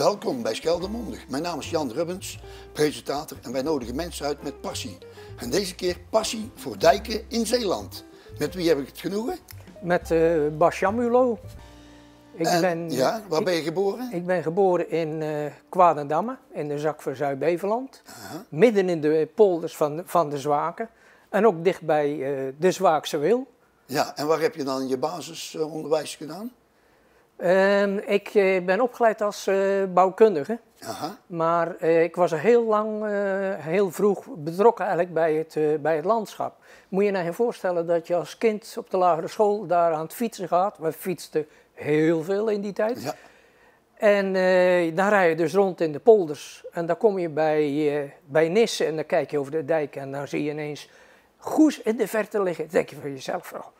Welkom bij Scheldermondig. Mijn naam is Jan Rubbens, presentator en wij nodigen mensen uit met passie. En deze keer passie voor dijken in Zeeland. Met wie heb ik het genoegen? Met Bas Jamulo. Waar ben je geboren? Ik ben geboren in Kwadendamme, in de zak van Zuid-Beveland. Midden in de polders van de Zwaken. En ook dicht bij de Zwaakse Wil. Ja, en waar heb je dan je basisonderwijs gedaan? Ik ben opgeleid als bouwkundige. Aha. Maar ik was er heel lang, heel vroeg betrokken eigenlijk bij het landschap. Moet je je voorstellen dat je als kind op de lagere school daar aan het fietsen gaat. We fietsten heel veel in die tijd. Ja. En dan rij je dus rond in de polders. En dan kom je bij Nisse en dan kijk je over de dijk. En dan zie je ineens Goes in de verte liggen. Dan denk je van jezelf, vrouw,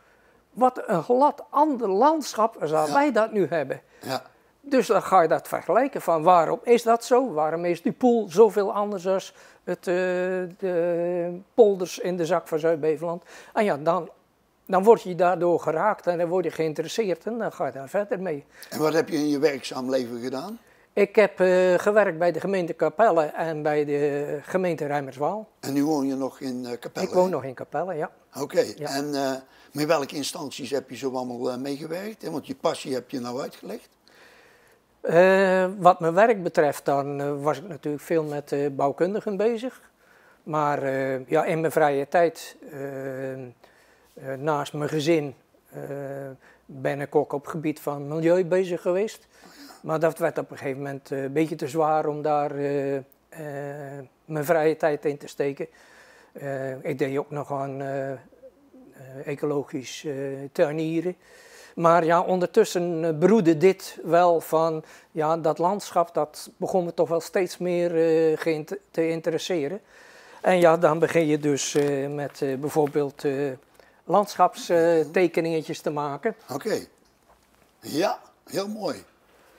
wat een glad ander landschap als wij dat nu hebben. Ja. Dus dan ga je dat vergelijken van waarom is dat zo? Waarom is die poel zoveel anders dan de polders in de zak van Zuid-Beveland? En ja, dan word je daardoor geraakt en dan word je geïnteresseerd en dan ga je daar verder mee. En wat heb je in je werkzaam leven gedaan? Ik heb gewerkt bij de gemeente Capelle en bij de gemeente Reimerswaal. En nu woon je nog in Capelle? Ik woon nog in Capelle, ja. Oké. Ja. En met welke instanties heb je zo allemaal meegewerkt? Want je passie heb je nou uitgelegd. Wat mijn werk betreft, dan was ik natuurlijk veel met bouwkundigen bezig. Maar ja, in mijn vrije tijd, naast mijn gezin, ben ik ook op het gebied van milieu bezig geweest. Maar dat werd op een gegeven moment een beetje te zwaar om daar mijn vrije tijd in te steken. Ik deed ook nog aan ecologisch tuinieren. Maar ja, ondertussen broedde dit wel van, ja, dat landschap, dat begon me toch wel steeds meer te interesseren. En ja, dan begin je dus met bijvoorbeeld landschapstekeningetjes te maken. Oké. Ja, heel mooi.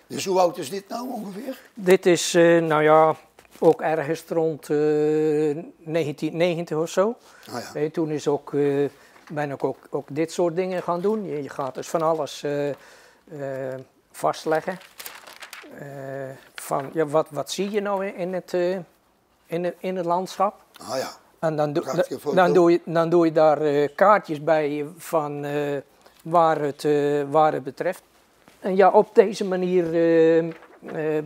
Dus hoe oud is dit nou ongeveer? Dit is, nou ja, ook ergens rond 1990 of zo. Oh ja. Toen is ook... ben ik ook dit soort dingen gaan doen. Je gaat dus van alles vastleggen. Van, ja, wat zie je nou in het landschap? Ah ja. En dan doe je daar kaartjes bij van waar het betreft. En ja, op deze manier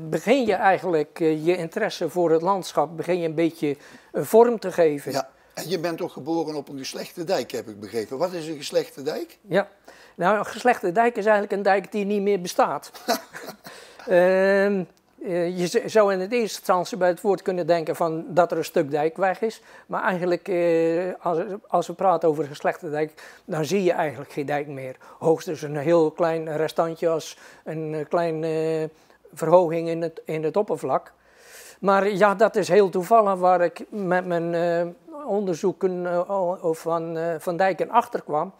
begin je eigenlijk je interesse voor het landschap begin je een beetje vorm te geven. Ja. En je bent toch geboren op een geslechte dijk, heb ik begrepen. Wat is een geslechte dijk? Ja, nou, een geslechte dijk is eigenlijk een dijk die niet meer bestaat. Je zou in het eerste instantie bij het woord kunnen denken van dat er een stuk dijk weg is. Maar eigenlijk, als we praten over een geslechte dijk, dan zie je eigenlijk geen dijk meer. Hoogstens een heel klein restantje als een kleine verhoging in het oppervlak. Maar ja, dat is heel toevallig waar ik met mijn onderzoeken van dijken achterkwam.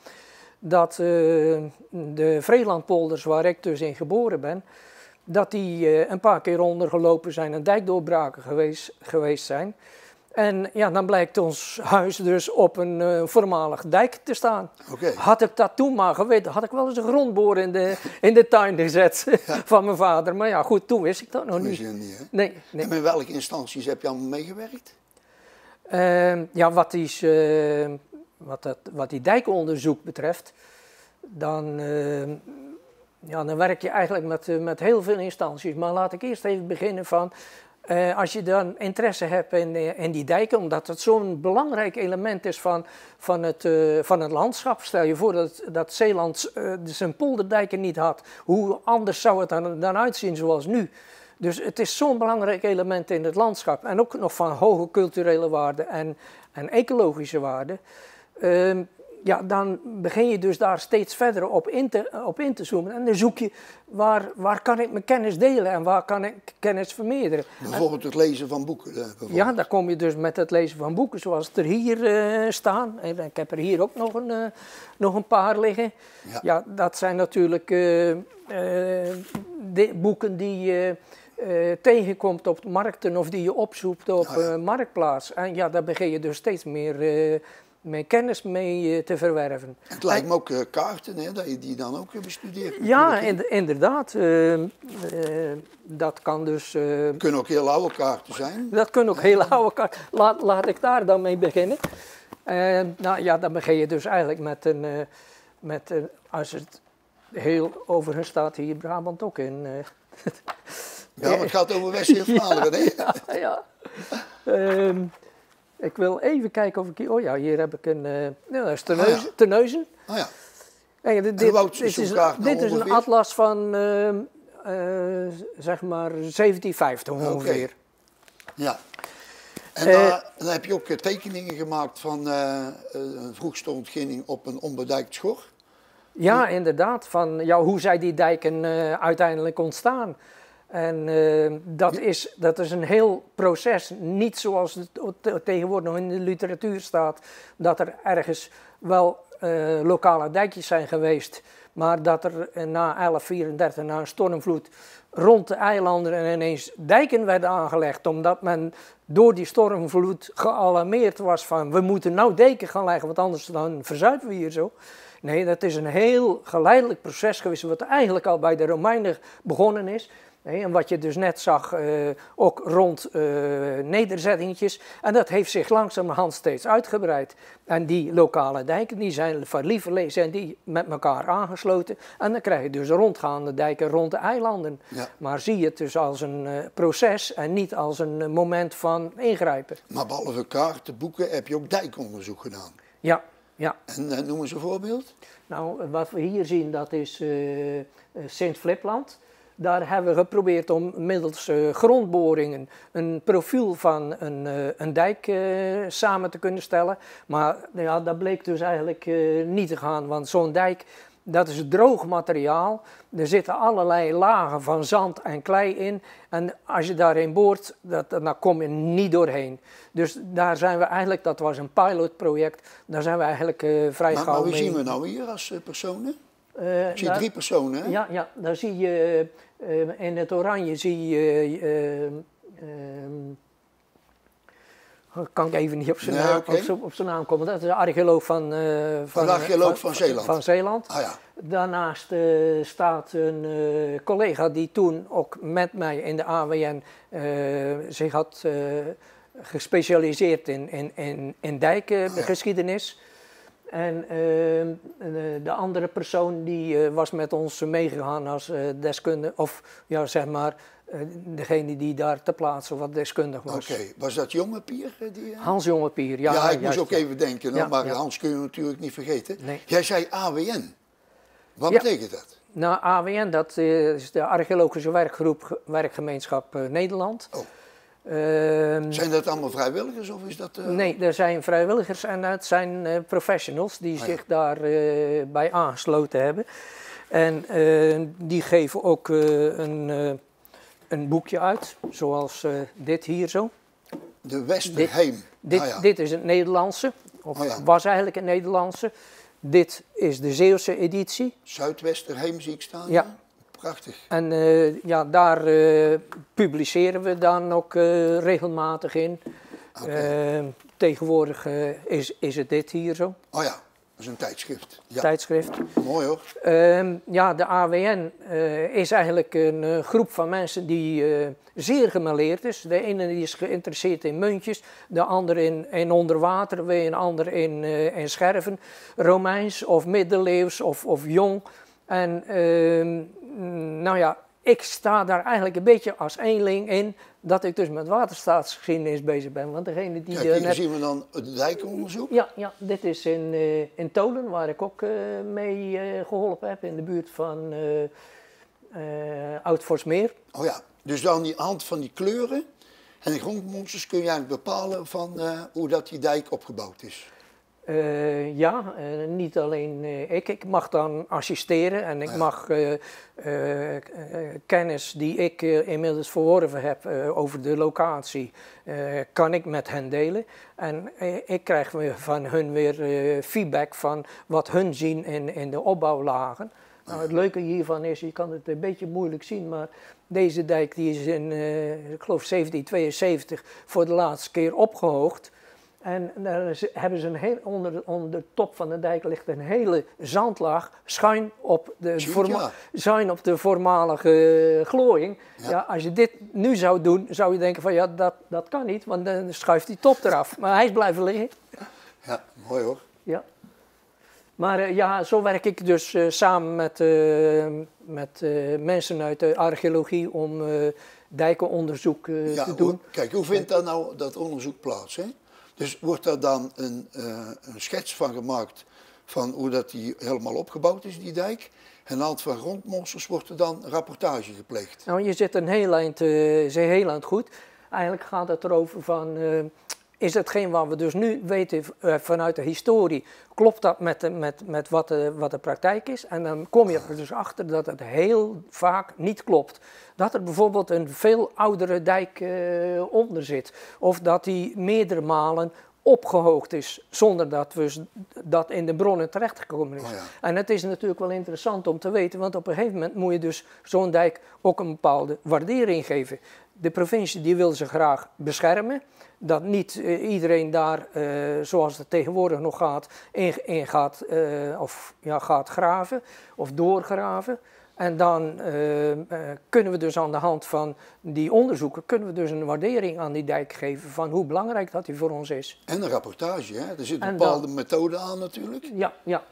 Dat de Vreelandpolders, waar ik dus in geboren ben, dat die een paar keer ondergelopen zijn en dijkdoorbraken geweest zijn. En ja, dan blijkt ons huis dus op een voormalig dijk te staan. Okay. Had ik dat toen maar geweten, had ik wel eens een grondboor in de tuin gezet van mijn vader. Maar ja, goed, toen wist ik dat nog niet. Nee. En met welke instanties heb je allemaal meegewerkt? Ja, wat die dijkonderzoek betreft, dan werk je eigenlijk met heel veel instanties. Maar laat ik eerst even beginnen van, als je dan interesse hebt in die dijken, omdat het zo'n belangrijk element is van het landschap. Stel je voor dat Zeeland zijn polderdijken niet had. Hoe anders zou het dan uitzien zoals nu? Dus het is zo'n belangrijk element in het landschap. En ook nog van hoge culturele waarde en ecologische waarde. Ja, dan begin je dus daar steeds verder op in te zoomen. En dan zoek je waar kan ik mijn kennis delen en waar kan ik kennis vermeerderen. Bijvoorbeeld het lezen van boeken. Ja, daar kom je dus met het lezen van boeken zoals er hier staan. En ik heb er hier ook nog een paar liggen. Ja, ja, dat zijn natuurlijk boeken die je tegenkomt op markten of die je opzoekt op Marktplaats. En ja, daar begin je dus steeds meer kennis mee te verwerven. Het lijkt me ook kaarten, hè, dat je die dan ook bestudeert. Ja, inderdaad. Dat kan dus... Het kunnen ook heel oude kaarten zijn. Dat kunnen ook hele oude kaarten. Laat ik daar dan mee beginnen. Nou ja, dan begin je dus eigenlijk met een als het heel overigens staat hier Brabant ook in. Ja, maar het gaat over West-Vlaanderen, hè? Ja. Ik wil even kijken of ik... Oh ja, hier heb ik een... dat is Terneuzen. Oh ja. Kijk, dit is een atlas van, zeg maar, 1750 ongeveer. Okay. Ja. En dan heb je ook tekeningen gemaakt van een vroegste ontginning op een onbedijkt schor. Ja, inderdaad. Van hoe zijn die dijken uiteindelijk ontstaan. En dat is een heel proces. Niet zoals het tegenwoordig nog in de literatuur staat, dat er ergens wel lokale dijkjes zijn geweest, maar dat er na 1134, na een stormvloed, rond de eilanden ineens dijken werden aangelegd, omdat men door die stormvloed gealarmeerd was van we moeten nou dijken gaan leggen, want anders dan verzuipen we hier zo. Nee, dat is een heel geleidelijk proces geweest, wat eigenlijk al bij de Romeinen begonnen is. En wat je dus net zag, ook rond nederzettingetjes. En dat heeft zich langzamerhand steeds uitgebreid. En die lokale dijken, die zijn van lieverlee, zijn die met elkaar aangesloten. En dan krijg je dus rondgaande dijken rond de eilanden. Ja. Maar zie je het dus als een proces en niet als een moment van ingrijpen. Maar behalve kaarten, boeken, heb je ook dijkonderzoek gedaan? Ja, ja. En noem eens een voorbeeld. Nou, wat we hier zien, dat is Sint-Flipland. Daar hebben we geprobeerd om middels grondboringen een profiel van een dijk samen te kunnen stellen. Maar ja, dat bleek dus eigenlijk niet te gaan, want zo'n dijk, dat is droog materiaal. Er zitten allerlei lagen van zand en klei in. En als je daarin boort, dan kom je niet doorheen. Dus daar zijn we eigenlijk, dat was een pilotproject, daar zijn we eigenlijk vrij gauw mee. Maar wie zien we nou hier als personen? Ik zie 3 personen, hè? Ja, daar zie je in het oranje zie je... kan ik even niet op zijn naam komen. Dat is de archeoloog van Zeeland. Van Zeeland. Ah, ja. Daarnaast staat een collega die toen ook met mij in de AWN zich had gespecialiseerd in dijkgeschiedenis. En de andere persoon die was met ons meegegaan als deskundige, of ja, zeg maar, degene die daar ter plaatse wat deskundig was. Oké, was dat Jongepier? Hans Jongepier, ja. Ja, ik moest ook even denken, ja, maar ja. Hans kun je natuurlijk niet vergeten. Nee. Jij zei AWN. Wat betekent dat? Nou, AWN, dat is de Archeologische Werkgemeenschap Nederland. Oh. Zijn dat allemaal vrijwilligers of is dat... Nee, er zijn vrijwilligers en het zijn professionals die zich daarbij aangesloten hebben. En die geven ook een boekje uit, zoals dit hier zo. De Westerheem. Dit is het Nederlandse, of was eigenlijk het Nederlandse. Dit is de Zeeuwse editie. Zuidwesterheem zie ik staan. Ja. Prachtig. En daar publiceren we dan ook regelmatig in. Okay. Tegenwoordig is het dit hier zo. Oh ja, dat is een tijdschrift. Ja. Tijdschrift. Mooi hoor. De AWN is eigenlijk een groep van mensen die zeer gemêleerd is. De ene die is geïnteresseerd in muntjes, de ander in onderwater, weer een ander in scherven. Romeins of middeleeuws of jong. En nou ja, ik sta daar eigenlijk een beetje als eenling in dat ik dus met waterstaatsgeschiedenis bezig ben. Want degene die hier zien we dan het dijkonderzoek. Ja, dit is in Tolen, waar ik ook mee geholpen heb, in de buurt van Oud-Forsmeer. Oh ja, dus dan die hand van die kleuren en de grondmonsters kun je eigenlijk bepalen van hoe dat die dijk opgebouwd is. Niet alleen ik mag dan assisteren en ik mag kennis die ik inmiddels verworven heb over de locatie, kan ik met hen delen. En ik krijg van hun weer feedback van wat hun zien in de opbouwlagen. Nou, het leuke hiervan is, je kan het een beetje moeilijk zien, maar deze dijk die is in, ik geloof 1772, voor de laatste keer opgehoogd. En daar hebben ze onder de top van de dijk ligt een hele zandlaag schuin op de voormalige glooiing. Ja. Ja, als je dit nu zou doen, zou je denken van ja, dat kan niet, want dan schuift die top eraf. Maar hij is blijven liggen. Ja, mooi hoor. Ja. Maar ja, zo werk ik dus samen met mensen uit de archeologie om dijkenonderzoek te doen. Kijk, hoe vindt dat nou dat onderzoek plaats? Hè? Dus wordt er dan een schets van gemaakt van hoe dat die helemaal opgebouwd is, die dijk. En aan de hand van grondmonsters wordt er dan rapportage gepleegd. Nou, je zit een heel eind goed. Eigenlijk gaat het erover van, is hetgeen wat we dus nu weten vanuit de historie, klopt dat met wat de praktijk is? En dan kom je er dus achter dat het heel vaak niet klopt. Dat er bijvoorbeeld een veel oudere dijk onder zit. Of dat die meerdere malen opgehoogd is, zonder dat in de bronnen terechtgekomen is. Oh ja. En het is natuurlijk wel interessant om te weten, want op een gegeven moment moet je dus zo'n dijk ook een bepaalde waardering geven. De provincie die wil ze graag beschermen, dat niet iedereen daar, zoals het tegenwoordig nog gaat, in gaat graven of doorgraven. En dan kunnen we dus aan de hand van die onderzoeken kunnen we dus een waardering aan die dijk geven van hoe belangrijk dat die voor ons is. En een rapportage, hè? Er zit een bepaalde methode aan natuurlijk. Ja, ja.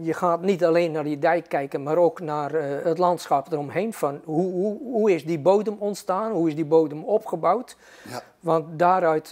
Je gaat niet alleen naar die dijk kijken, maar ook naar het landschap eromheen. Van hoe is die bodem ontstaan, hoe is die bodem opgebouwd. Ja. Want daaruit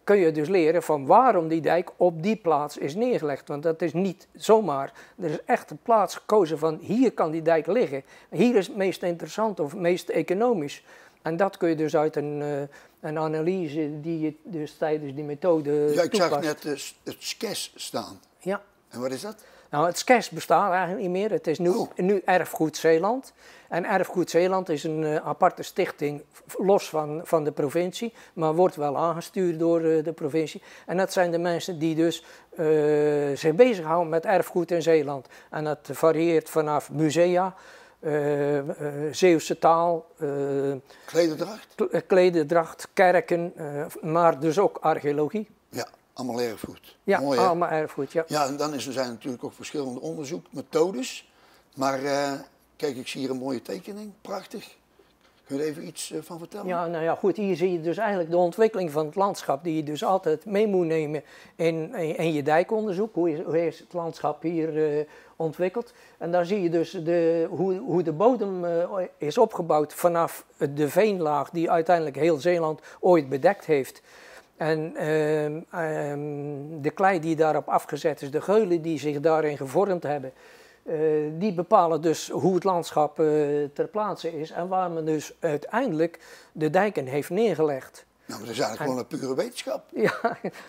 kun je dus leren van waarom die dijk op die plaats is neergelegd. Want dat is niet zomaar. Er is echt een plaats gekozen van hier kan die dijk liggen. Hier is het meest interessant of het meest economisch. En dat kun je dus uit een analyse die je dus tijdens die methode Ja, ik toepast. zag net het SCES staan. Ja. En wat is dat? Nou, het SCES bestaat eigenlijk niet meer. Het is nu Erfgoed Zeeland. En Erfgoed Zeeland is een aparte stichting, los van de provincie, maar wordt wel aangestuurd door de provincie. En dat zijn de mensen die dus zich bezighouden met erfgoed in Zeeland. En dat varieert vanaf musea, Zeeuwse taal, klederdracht, kerken, maar dus ook archeologie. Ja. Allemaal erfgoed. Ja, mooi, allemaal erfgoed, ja. Ja, en dan zijn natuurlijk ook verschillende onderzoekmethodes. Maar kijk, ik zie hier een mooie tekening, prachtig. Kun je er even iets van vertellen? Ja, nou ja, goed, hier zie je dus eigenlijk de ontwikkeling van het landschap die je dus altijd mee moet nemen in je dijkonderzoek. Hoe is het landschap hier ontwikkeld? En daar zie je dus hoe de bodem is opgebouwd vanaf de veenlaag die uiteindelijk heel Zeeland ooit bedekt heeft. En de klei die daarop afgezet is, de geulen die zich daarin gevormd hebben, die bepalen dus hoe het landschap ter plaatse is en waar men dus uiteindelijk de dijken heeft neergelegd. Nou, maar dat is eigenlijk gewoon een pure wetenschap.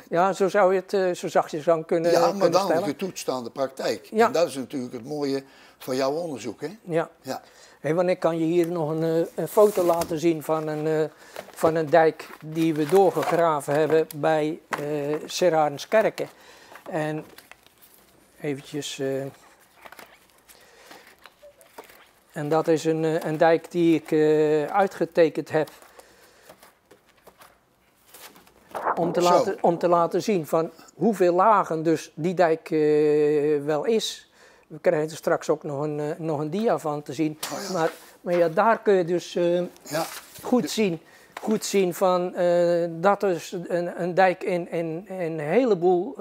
Ja, zo zou je het zo zachtjes aan kunnen stellen. Ja, maar dan getoetst aan de praktijk. Ja. En dat is natuurlijk het mooie van jouw onderzoek, hè? Ja. Ja. Hey, want ik kan je hier nog een foto laten zien van een dijk die we doorgegraven hebben bij Serarenskerken. En eventjes... en dat is een dijk die ik uitgetekend heb om te laten zien van hoeveel lagen dus die dijk wel is. We krijgen er straks ook nog een dia van te zien. Oh ja. Maar ja, daar kun je dus goed zien van dat dus een dijk in een heleboel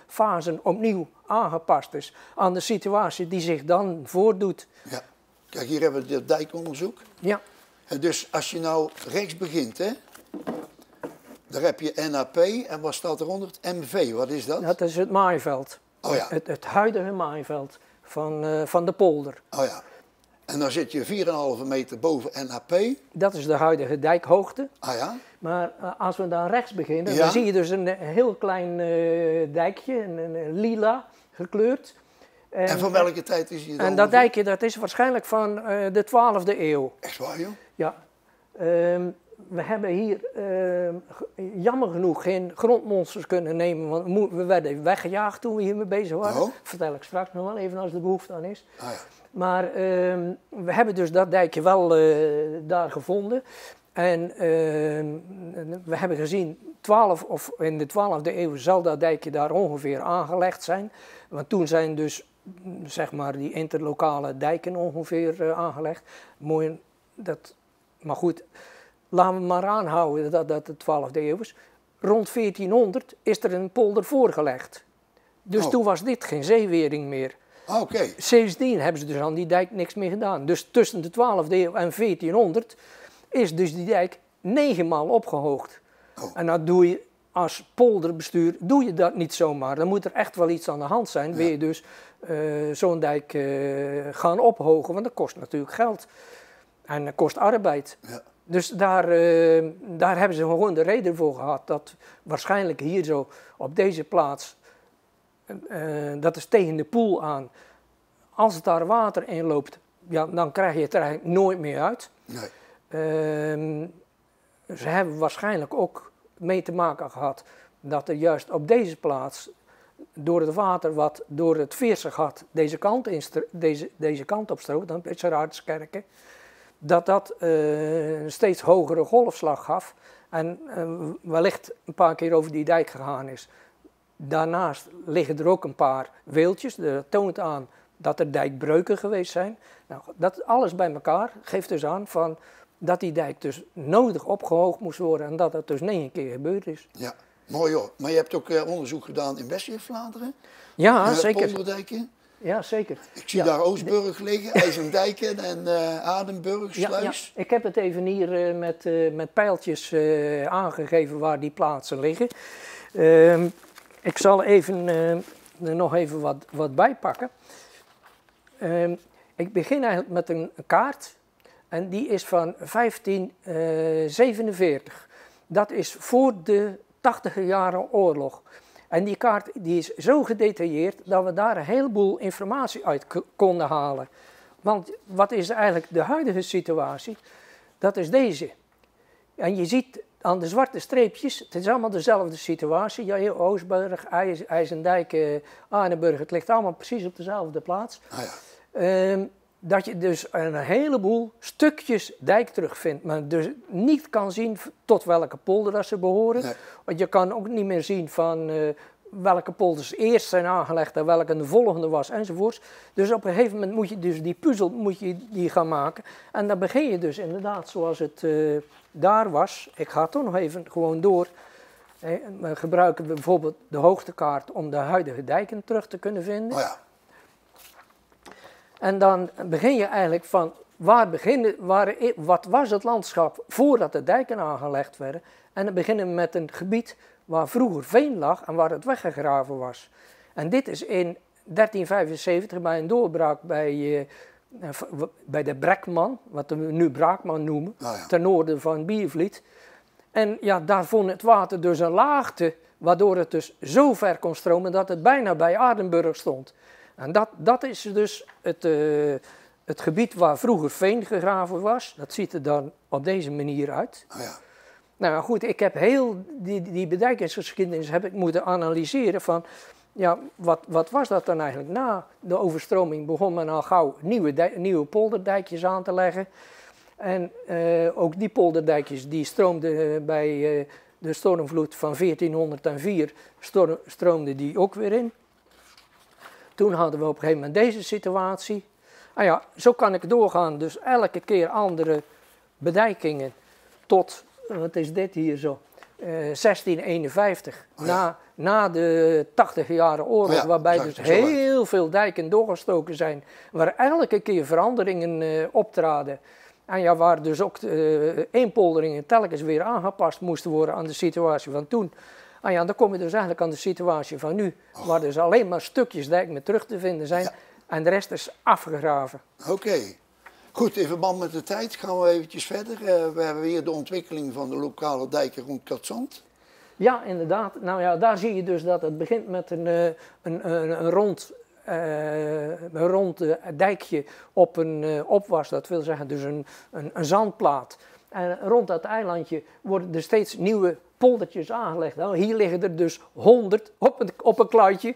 fasen opnieuw aangepast is aan de situatie die zich dan voordoet. Ja. Kijk, hier hebben we het dijkonderzoek. Ja. En dus als je nou rechts begint, hè, daar heb je NAP en wat staat eronder? Het MV, wat is dat? Dat is het maaiveld. Oh ja. Het huidige maaiveld van de polder. Oh ja. En dan zit je 4,5 meter boven NAP. Dat is de huidige dijkhoogte. Ah ja. Maar als we dan rechts beginnen, dan zie je dus een heel klein dijkje, een lila gekleurd. En van welke tijd is die dan? En dat dijkje dat is waarschijnlijk van de 12e eeuw. Echt waar, joh? Ja. We hebben hier jammer genoeg geen grondmonsters kunnen nemen, want we werden weggejaagd toen we hiermee bezig waren. Oh. Vertel ik straks nog wel even als er behoefte aan is. Ah, ja. Maar we hebben dus dat dijkje wel daar gevonden. En we hebben gezien, in de 12e eeuw zal dat dijkje daar ongeveer aangelegd zijn. Want toen zijn dus, zeg maar, die interlokale dijken ongeveer aangelegd. Mooi, maar goed, laten we maar aanhouden dat de 12e eeuw is. Rond 1400 is er een polder voorgelegd. Dus toen was dit geen zeewering meer. Oké. Sindsdien hebben ze dus aan die dijk niks meer gedaan. Dus tussen de 12e eeuw en 1400 is dus die dijk 9 maal opgehoogd. En dat doe je als polderbestuur, doe je dat niet zomaar. Dan moet er echt wel iets aan de hand zijn. Wil je dus zo'n dijk gaan ophogen, want dat kost natuurlijk geld. En dat kost arbeid. Ja. Dus daar hebben ze gewoon de reden voor gehad dat waarschijnlijk hier zo op deze plaats, dat is tegen de poel aan, als het daar water in loopt, ja, dan krijg je het er eigenlijk nooit meer uit. Nee. Ze hebben waarschijnlijk ook mee te maken gehad dat er juist op deze plaats, door het water wat door het Veersegat deze kant op stroomt, dan Pitseraardskerken, dat een steeds hogere golfslag gaf en wellicht een paar keer over die dijk gegaan is. Daarnaast liggen er ook een paar weeltjes, dat toont aan dat er dijkbreuken geweest zijn. Nou, dat alles bij elkaar geeft dus aan van dat die dijk dus nodig opgehoogd moest worden en dat dat dus 9 keer gebeurd is. Ja, mooi hoor. Maar je hebt ook onderzoek gedaan in West-Vlaanderen? Ja, zeker. Polderdijken? Ja, zeker. Ik zie daar Oostburg liggen, IJzendijken en Adenburg, Sluis. Ja, ik heb het even hier met pijltjes aangegeven waar die plaatsen liggen. Ik zal even, er nog even wat bij pakken. Ik begin eigenlijk met een kaart en die is van 1547. Dat is voor de 80 jaren oorlog. En die kaart die is zo gedetailleerd dat we daar een heleboel informatie uit konden halen. Want wat is eigenlijk de huidige situatie? Dat is deze. En je ziet aan de zwarte streepjes, het is allemaal dezelfde situatie. Ja, Oostburg, IJsendijk, Adenburg, het ligt allemaal precies op dezelfde plaats. Ah ja. Dat je dus een heleboel stukjes dijk terugvindt, maar dus niet kan zien tot welke polder dat ze behoren. Nee. Want je kan ook niet meer zien van welke polders eerst zijn aangelegd en welke de volgende was enzovoorts. Dus op een gegeven moment moet je dus die puzzel die gaan maken. En dan begin je dus inderdaad zoals het daar was. Ik ga toch nog even gewoon door. We gebruiken bijvoorbeeld de hoogtekaart om de huidige dijken terug te kunnen vinden. Oh ja. En dan begin je eigenlijk van wat was het landschap voordat de dijken aangelegd werden. En dan beginnen we met een gebied waar vroeger veen lag en waar het weggegraven was. En dit is in 1375 bij een doorbraak bij de Brekman, wat we nu Braakman noemen, ten noorden van Biervliet. En ja, daar vond het water dus een laagte, waardoor het dus zo ver kon stromen dat het bijna bij Adenburg stond. En dat is dus het gebied waar vroeger veen gegraven was. Dat ziet er dan op deze manier uit. Oh ja. Nou goed, ik heb heel die bedijkingsgeschiedenis heb ik moeten analyseren van, ja, wat was dat dan eigenlijk? Na de overstroming begon men al gauw nieuwe polderdijkjes aan te leggen. En ook die polderdijkjes die stroomden bij de stormvloed van 1404, stroomde die ook weer in. Toen hadden we op een gegeven moment deze situatie. Nou ja, zo kan ik doorgaan. Dus elke keer andere bedijkingen tot, wat is dit hier zo, 1651. Oh ja. Na de 80 jaren oorlog, ja, waarbij dus heel veel dijken doorgestoken zijn. Waar elke keer veranderingen optraden. En ja, waar dus ook eenpolderingen telkens weer aangepast moesten worden aan de situatie van toen. Ah ja, dan kom je dus eigenlijk aan de situatie van nu, waar dus alleen maar stukjes dijk meer terug te vinden zijn, ja, en de rest is afgegraven. Oké. Goed, in verband met de tijd gaan we eventjes verder. We hebben weer de ontwikkeling van de lokale dijken rond Katzand. Ja, inderdaad. Nou ja, daar zie je dus dat het begint met een rond dijkje op een opwas, dat wil zeggen dus een zandplaat. En rond dat eilandje worden er steeds nieuwe poldertjes aangelegd. Nou, hier liggen er dus 100 op een kluitje,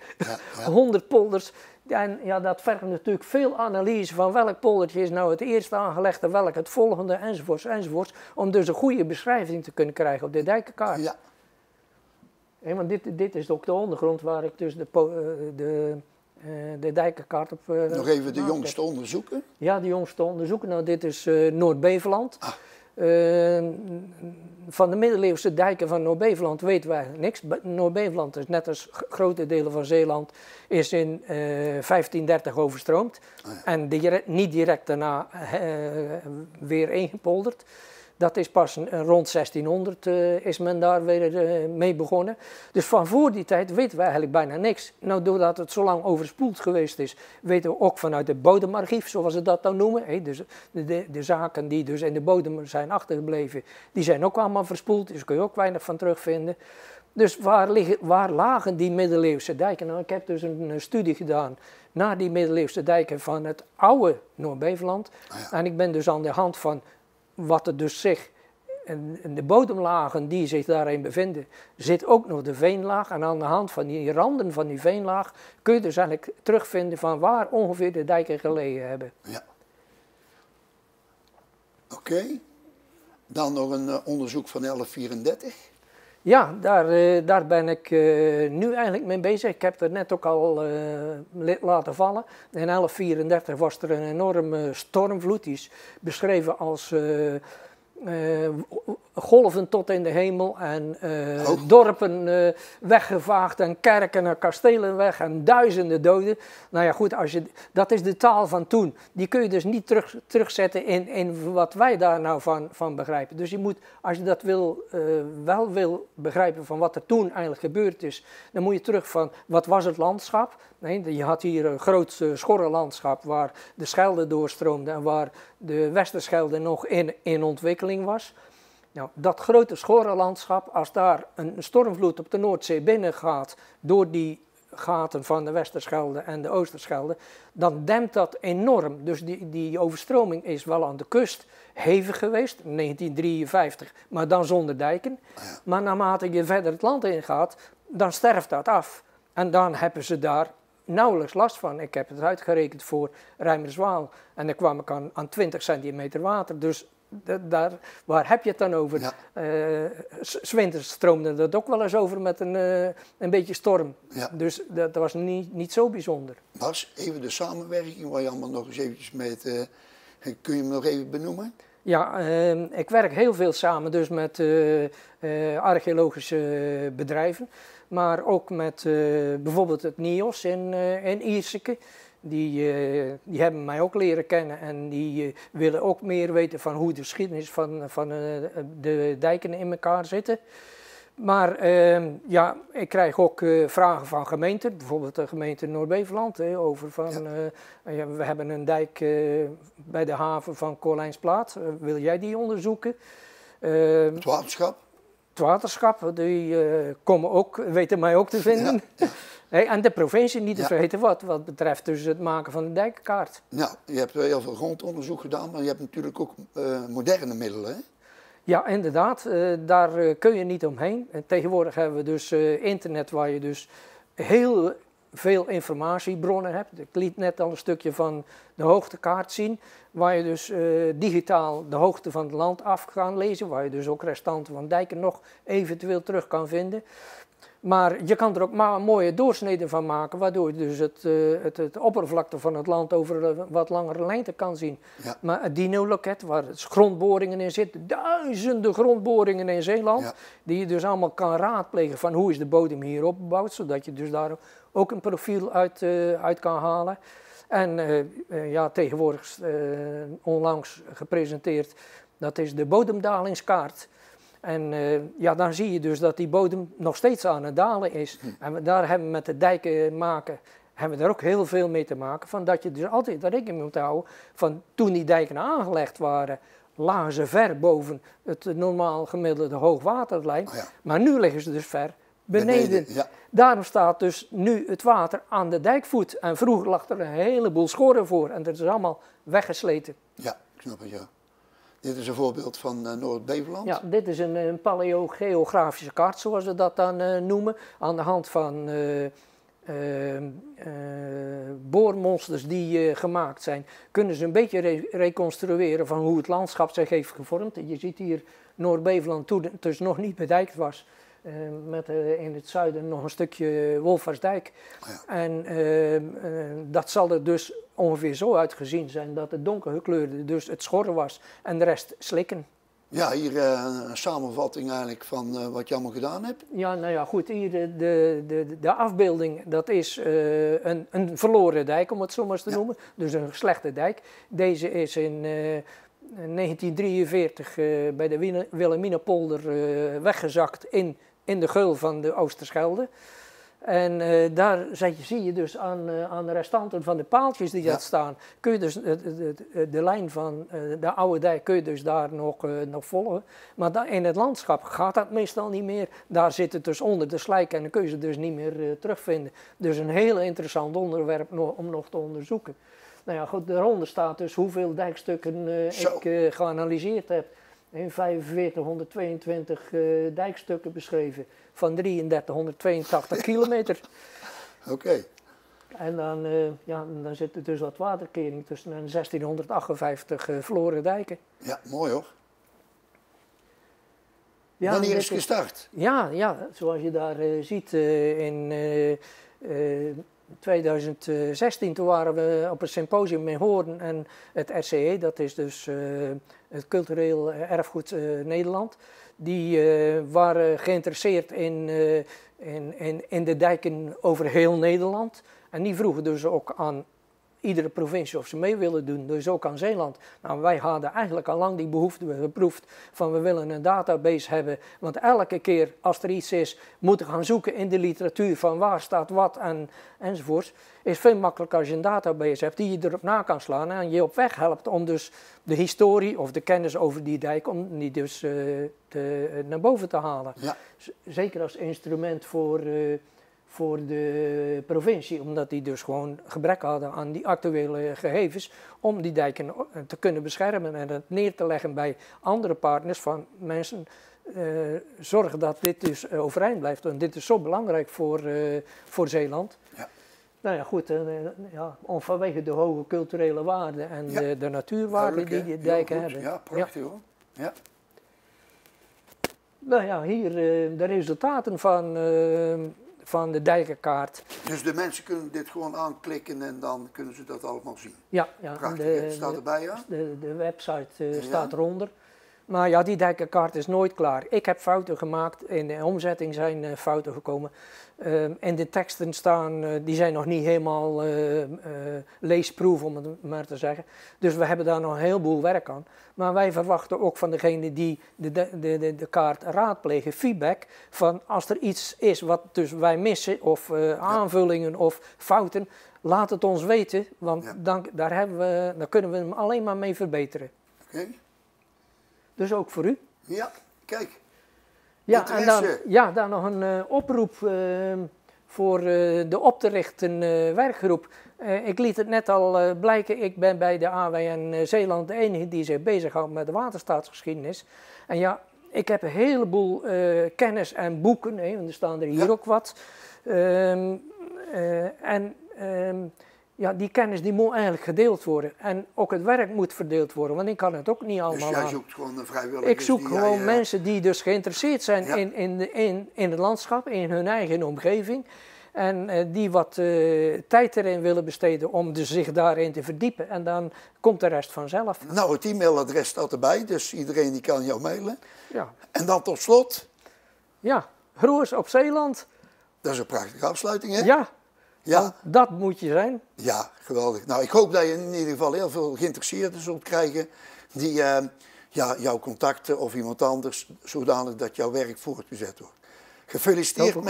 100 polders En ja, dat vergt natuurlijk veel analyse van welk poldertje is nou het eerst aangelegd en welk het volgende, enzovoorts, enzovoorts. Om dus een goede beschrijving te kunnen krijgen op de dijkenkaart. Ja. Want dit is ook de ondergrond waar ik dus de dijkenkaart op... Nog even de jongste onderzoeken. Ja, de jongste onderzoeken. Nou, dit is Noord-Beveland. Ah. Van de middeleeuwse dijken van Noord-Beveland weten wij niks. Noord-Beveland is net als grote delen van Zeeland is in 1530 overstroomd. Ah, ja. En niet direct daarna weer ingepolderd. Dat is pas rond 1600 is men daar weer mee begonnen. Dus van voor die tijd weten we eigenlijk bijna niks. Nou, doordat het zo lang overspoeld geweest is, weten we ook vanuit het bodemarchief, zoals ze dat dan noemen. Dus de zaken die dus in de bodem zijn achtergebleven, die zijn ook allemaal verspoeld. Dus daar kun je ook weinig van terugvinden. Dus waar lagen die middeleeuwse dijken? Nou, ik heb dus een studie gedaan naar die middeleeuwse dijken van het oude Noord-Beveland. Ah, ja. En ik ben dus aan de hand van wat er dus zich in de bodemlagen die zich daarin bevinden, zit ook nog de veenlaag. En aan de hand van die randen van die veenlaag kun je dus eigenlijk terugvinden van waar ongeveer de dijken gelegen hebben. Ja. Oké. Dan nog een onderzoek van 1134. Ja, daar ben ik nu eigenlijk mee bezig. Ik heb het net ook al laten vallen. In 1134 was er een enorme stormvloed. Die is beschreven als golven tot in de hemel en dorpen weggevaagd en kerken en kastelen weg en duizenden doden. Nou ja goed, dat is de taal van toen. Die kun je dus niet terugzetten in wat wij daar nou van begrijpen. Dus je moet, als je dat wel wil begrijpen van wat er toen eigenlijk gebeurd is, dan moet je terug van wat was het landschap. Nee, je had hier een groot schorre landschap waar de Schelde doorstroomde en waar de Westerschelde nog in ontwikkeling was. Nou, dat grote schorre landschap, als daar een stormvloed op de Noordzee binnengaat door die gaten van de Westerschelde en de Oosterschelde, dan dempt dat enorm. Dus die overstroming is wel aan de kust hevig geweest, in 1953, maar dan zonder dijken. Maar naarmate je verder het land ingaat, dan sterft dat af. En dan hebben ze daar nauwelijks last van. Ik heb het uitgerekend voor Rijmerswaal en dan kwam ik aan 20 centimeter water. Dus waar heb je het dan over? Ja. 's Winters stroomde dat ook wel eens over met een beetje storm. Ja. Dus dat was niet zo bijzonder. Bas, even de samenwerking waar je allemaal nog eens eventjes mee kun je hem nog even benoemen? Ja, ik werk heel veel samen dus met archeologische bedrijven. Maar ook met bijvoorbeeld het NIOS in Ierseke. Die hebben mij ook leren kennen en die willen ook meer weten van hoe de geschiedenis van de dijken in elkaar zitten. Maar ja, ik krijg ook vragen van gemeenten, bijvoorbeeld de gemeente Noord-Beveland, over van, ja, we hebben een dijk bij de haven van Kolijnsplaat, wil jij die onderzoeken? Het waterschap? Het waterschap, die weten mij ook te vinden. Ja, ja. Hey, en de provincie niet te vergeten wat betreft dus het maken van de dijkenkaart. Nou, je hebt heel veel grondonderzoek gedaan, maar je hebt natuurlijk ook moderne middelen, hè? Ja, inderdaad. Daar kun je niet omheen. En tegenwoordig hebben we dus internet waar je dus heel veel informatiebronnen hebt. Ik liet net al een stukje van de hoogtekaart zien, waar je dus digitaal de hoogte van het land af kan lezen, waar je dus ook restanten van dijken nog eventueel terug kan vinden. Maar je kan er ook maar een mooie doorsnede van maken, waardoor je dus het oppervlakte van het land over een wat langere lengte kan zien. Ja. Maar het dino-loket, waar grondboringen in zitten, duizenden grondboringen in Zeeland, die je dus allemaal kan raadplegen van hoe is de bodem hier opgebouwd, zodat je dus daar ook een profiel uit kan halen. En ja, tegenwoordig onlangs gepresenteerd, dat is de bodemdalingskaart. En ja, dan zie je dus dat die bodem nog steeds aan het dalen is. En daar hebben we met de dijken maken, hebben we daar ook heel veel mee te maken. Van dat je dus altijd rekening moet houden van toen die dijken aangelegd waren, lagen ze ver boven het normaal gemiddelde hoogwaterlijn. Oh ja. Maar nu liggen ze dus ver beneden. Ja. Daarom staat dus nu het water aan de dijkvoet. En vroeger lag er een heleboel schoren voor en dat is allemaal weggesleten. Ja, ik snap het, ja. Dit is een voorbeeld van Noord-Beveland. Ja, dit is een paleogeografische kaart, zoals we dat dan noemen. Aan de hand van boormonsters die gemaakt zijn, kunnen ze een beetje reconstrueren van hoe het landschap zich heeft gevormd. Je ziet hier Noord-Beveland toen het dus nog niet bedijkt was. Met in het zuiden nog een stukje Wolfersdijk. Ja. En dat zal er dus ongeveer zo uitgezien zijn dat het donkergekleurde dus het schorren was en de rest slikken. Ja, hier een samenvatting eigenlijk van wat je allemaal gedaan hebt. Ja, nou ja, goed, hier de afbeelding, dat is een verloren dijk, om het zo maar eens te noemen. Dus een slechte dijk. Deze is in 1943 bij de Wilhelminapolder weggezakt in de geul van de Oosterschelde. En daar zie je dus aan de restanten van de paaltjes die daar staan, kun je dus de lijn van de oude dijk kun je dus daar nog volgen. Maar in het landschap gaat dat meestal niet meer. Daar zit het dus onder de slijk en dan kun je ze dus niet meer terugvinden. Dus een heel interessant onderwerp om nog te onderzoeken. Nou ja, goed, daaronder staat dus hoeveel dijkstukken ik geanalyseerd heb. In 4522 dijkstukken beschreven van 3382 kilometer. Oké. En dan zit er dus wat waterkering tussen en 1658 verloren dijken. Ja, mooi hoor. Ja, wanneer is het gestart? Ja, zoals je daar ziet in 2016, toen waren we op een symposium in Hoorn en het RCE, dat is dus het Cultureel Erfgoed Nederland. Die waren geïnteresseerd in de dijken over heel Nederland. En die vroegen dus ook aan iedere provincie of ze mee willen doen, dus ook aan Zeeland. Nou, wij hadden eigenlijk al lang die behoefte geproefd van we willen een database hebben. Want elke keer als er iets is, moeten we gaan zoeken in de literatuur van waar staat wat enzovoorts. Is veel makkelijker als je een database hebt die je erop na kan slaan en je op weg helpt om dus de historie of de kennis over die dijk, om die dus naar boven te halen. Ja. Zeker als instrument voor de provincie, omdat die dus gewoon gebrek hadden aan die actuele gegevens om die dijken te kunnen beschermen en het neer te leggen bij andere partners van mensen. Zorgen dat dit dus overeind blijft, want dit is zo belangrijk voor Zeeland. Ja. Nou ja, goed, vanwege de hoge culturele waarde en de natuurwaarde die die dijken hebben. Ja, prachtig hoor. Ja. Nou ja, hier de resultaten van de dijkenkaart. Dus de mensen kunnen dit gewoon aanklikken en dan kunnen ze dat allemaal zien? Ja. Prachtig, staat erbij, ja? De website staat eronder. Maar ja, die dijkenkaart is nooit klaar. Ik heb fouten gemaakt, in de omzetting zijn fouten gekomen. En de teksten die zijn nog niet helemaal leesproef, om het maar te zeggen. Dus we hebben daar nog een heleboel werk aan. Maar wij verwachten ook van degene die de kaart raadplegen, feedback. Van als er iets is wat dus wij missen, of aanvullingen of fouten, laat het ons weten. Want daar kunnen we hem alleen maar mee verbeteren. Oké. Dus ook voor u. Ja, kijk. Ja, en dan nog een oproep voor de op te richten werkgroep. Ik liet het net al blijken, ik ben bij de AWN Zeeland de enige die zich bezighoudt met de waterstaatsgeschiedenis. En ja, ik heb een heleboel kennis en boeken, want er staan er hier ook wat. Ja, die kennis die moet eigenlijk gedeeld worden. En ook het werk moet verdeeld worden, want ik kan het ook niet allemaal aan. Dus jij zoekt gewoon een vrijwilliger? Ik zoek gewoon mensen die dus geïnteresseerd zijn in het landschap, in hun eigen omgeving. En die wat tijd erin willen besteden om zich daarin te verdiepen. En dan komt de rest vanzelf. Nou, het e-mailadres staat erbij, dus iedereen die kan jou mailen. Ja. En dan tot slot? Ja, Roers op Zeeland. Dat is een prachtige afsluiting, hè? Ja. Ja, dat moet je zijn. Ja, geweldig. Nou, ik hoop dat je in ieder geval heel veel geïnteresseerden zult krijgen die jouw contacten of iemand anders, zodanig dat jouw werk voortgezet wordt. Gefeliciteerd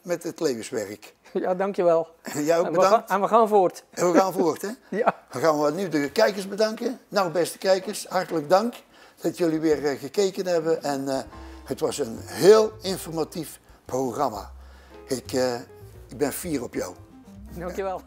met dit levenswerk. Ja, dankjewel. En jij ook bedankt. En we gaan voort. En we gaan voort, hè? Ja. Dan gaan we nu de kijkers bedanken. Nou, beste kijkers, hartelijk dank dat jullie weer gekeken hebben. En het was een heel informatief programma. Ik ben fier op jou. Dankjewel.